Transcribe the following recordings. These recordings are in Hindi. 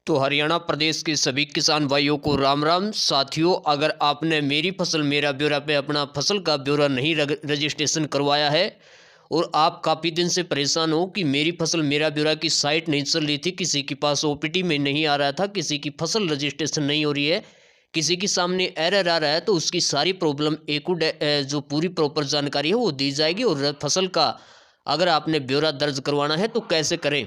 तो हरियाणा प्रदेश के सभी किसान भाइयों को राम राम। साथियों, अगर आपने मेरी फसल मेरा ब्यौरा पे अपना फसल का ब्यौरा नहीं रजिस्ट्रेशन करवाया है और आप काफ़ी दिन से परेशान हो कि मेरी फसल मेरा ब्यौरा की साइट नहीं चल रही थी, किसी के पास ओपीटी में नहीं आ रहा था, किसी की फसल रजिस्ट्रेशन नहीं हो रही है, किसी के सामने एरर आ रहा है, तो उसकी सारी प्रॉब्लम जो पूरी प्रॉपर जानकारी है वो दी जाएगी। और फसल का अगर आपने ब्यौरा दर्ज करवाना है तो कैसे करें,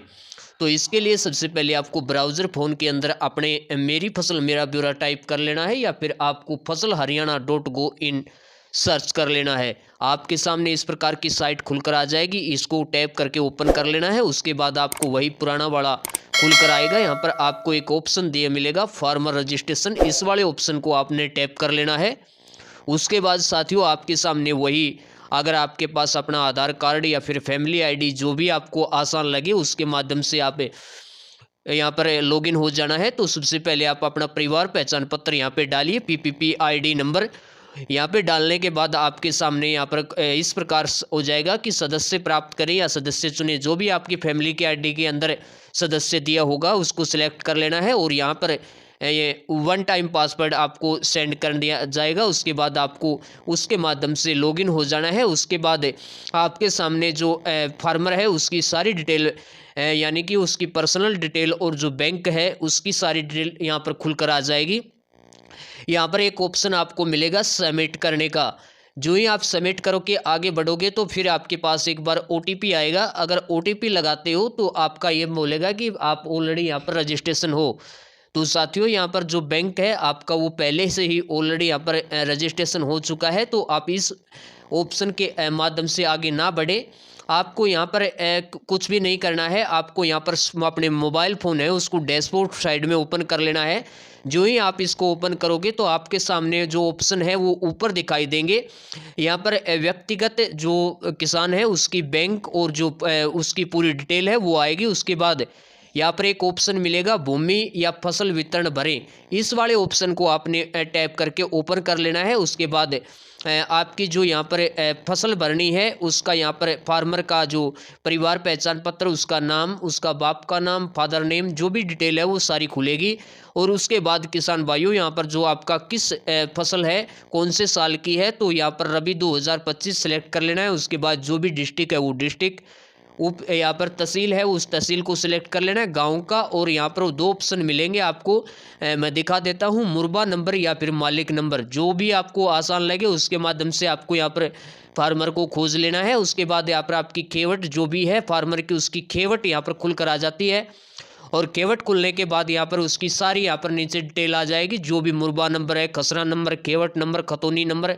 तो इसके लिए सबसे पहले आपको ब्राउज़र फ़ोन के अंदर अपने मेरी फसल मेरा ब्यौरा टाइप कर लेना है, या फिर आपको FasalHaryana.go.in सर्च कर लेना है। आपके सामने इस प्रकार की साइट खुलकर आ जाएगी, इसको टैप करके ओपन कर लेना है। उसके बाद आपको वही पुराना वाला खुलकर आएगा। यहाँ पर आपको एक ऑप्शन दिया मिलेगा फार्मर रजिस्ट्रेशन, इस वाले ऑप्शन को आपने टैप कर लेना है। उसके बाद साथियों आपके सामने वही, अगर आपके पास अपना आधार कार्ड या फिर फैमिली आईडी जो भी आपको आसान लगे उसके माध्यम से आप यहाँ पर लॉगिन हो जाना है। तो सबसे पहले आप अपना परिवार पहचान पत्र यहाँ पे डालिए, पीपीपी आईडी नंबर यहाँ पे डालने के बाद आपके सामने यहाँ पर इस प्रकार हो जाएगा कि सदस्य प्राप्त करें या सदस्य चुने। जो भी आपकी फैमिली के आईडी के अंदर सदस्य दिया होगा उसको सिलेक्ट कर लेना है और यहाँ पर ये 1 टाइम पासवर्ड आपको सेंड कर दिया जाएगा। उसके बाद आपको उसके माध्यम से लॉगिन हो जाना है। उसके बाद आपके सामने जो फार्मर है उसकी सारी डिटेल यानी कि उसकी पर्सनल डिटेल और जो बैंक है उसकी सारी डिटेल यहाँ पर खुलकर आ जाएगी। यहाँ पर एक ऑप्शन आपको मिलेगा सबमिट करने का। जो ही आप सबमिट करोगे आगे बढ़ोगे तो फिर आपके पास एक बार ओटीपी आएगा। अगर ओटीपी लगाते हो तो आपका ये बोलेगा कि आप ऑलरेडी यहाँ पर रजिस्ट्रेशन हो। तो साथियों यहाँ पर जो बैंक है आपका वो पहले से ही ऑलरेडी यहाँ पर रजिस्ट्रेशन हो चुका है, तो आप इस ऑप्शन के माध्यम से आगे ना बढ़े। आपको यहाँ पर कुछ भी नहीं करना है। आपको यहाँ पर अपने मोबाइल फ़ोन है उसको डैशबोर्ड साइड में ओपन कर लेना है। जो ही आप इसको ओपन करोगे तो आपके सामने जो ऑप्शन है वो ऊपर दिखाई देंगे। यहाँ पर व्यक्तिगत जो किसान है उसकी बैंक और जो उसकी पूरी डिटेल है वो आएगी। उसके बाद यहाँ पर एक ऑप्शन मिलेगा भूमि या फसल वितरण भरें, इस वाले ऑप्शन को आपने टैप करके ओपन कर लेना है। उसके बाद आपकी जो यहाँ पर फसल भरनी है उसका यहाँ पर फार्मर का जो परिवार पहचान पत्र, उसका नाम, उसका बाप का नाम, फादर नेम, जो भी डिटेल है वो सारी खुलेगी। और उसके बाद किसान भाइयों यहाँ पर जो आपका किस फसल है कौन से साल की है, तो यहाँ पर रबी 2025 सेलेक्ट कर लेना है। उसके बाद जो भी डिस्ट्रिक्ट है वो डिस्ट्रिक्ट, यहाँ पर तहसील है उस तहसील को सिलेक्ट कर लेना है, गांव का। और यहाँ पर 2 ऑप्शन मिलेंगे आपको, मैं दिखा देता हूँ, मुरबा नंबर या फिर मालिक नंबर, जो भी आपको आसान लगे उसके माध्यम से आपको यहाँ पर फार्मर को खोज लेना है। उसके बाद यहाँ पर आपकी खेवट जो भी है फार्मर की, उसकी खेवट यहाँ पर खुल कर आ जाती है। और खेवट खुलने के बाद यहाँ पर उसकी सारी यहाँ पर नीचे डिटेल आ जाएगी, जो भी मुरबा नंबर है, खसरा नंबर, खेवट नंबर, खतौनी नंबर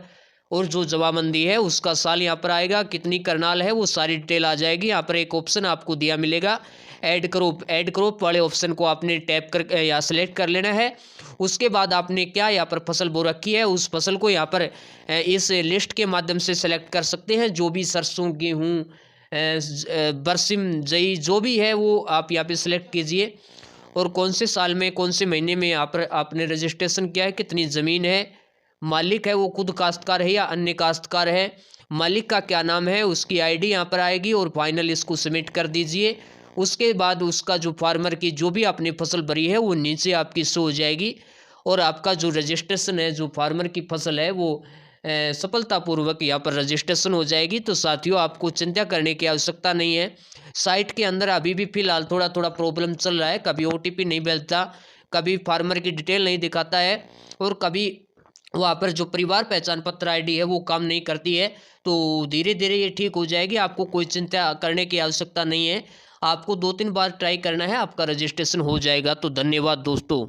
और जो जवाबंदी है उसका साल यहाँ पर आएगा, कितनी करनाल है वो सारी डिटेल आ जाएगी। यहाँ पर एक ऑप्शन आपको दिया मिलेगा ऐड क्रॉप वाले ऑप्शन को आपने टैप कर या सिलेक्ट कर लेना है। उसके बाद आपने क्या यहाँ पर फसल बो रखी है उस फसल को यहाँ पर इस लिस्ट के माध्यम से सेलेक्ट कर सकते हैं। जो भी सरसों, गेहूँ, बरसिम, जई जो भी है वो आप यहाँ पे सिलेक्ट कीजिए। और कौन से साल में कौन से महीने में यहाँ पर आपने रजिस्ट्रेशन किया है, कितनी ज़मीन है, मालिक है वो खुद काश्तकार है या अन्य काश्तकार है, मालिक का क्या नाम है, उसकी आईडी यहाँ पर आएगी। और फाइनल इसको सबमिट कर दीजिए। उसके बाद उसका जो फार्मर की जो भी आपने फसल भरी है वो नीचे आपकी शो हो जाएगी और आपका जो रजिस्ट्रेशन है, जो फार्मर की फसल है वो सफलतापूर्वक यहाँ पर रजिस्ट्रेशन हो जाएगी। तो साथियों आपको चिंता करने की आवश्यकता नहीं है। साइट के अंदर अभी भी फिलहाल थोड़ा प्रॉब्लम चल रहा है, कभी ओटीपी नहीं मिलता, कभी फार्मर की डिटेल नहीं दिखाता है और कभी वहाँ पर जो परिवार पहचान पत्र आईडी है वो काम नहीं करती है। तो धीरे धीरे ये ठीक हो जाएगी, आपको कोई चिंता करने की आवश्यकता नहीं है। आपको 2-3 बार ट्राई करना है, आपका रजिस्ट्रेशन हो जाएगा। तो धन्यवाद दोस्तों।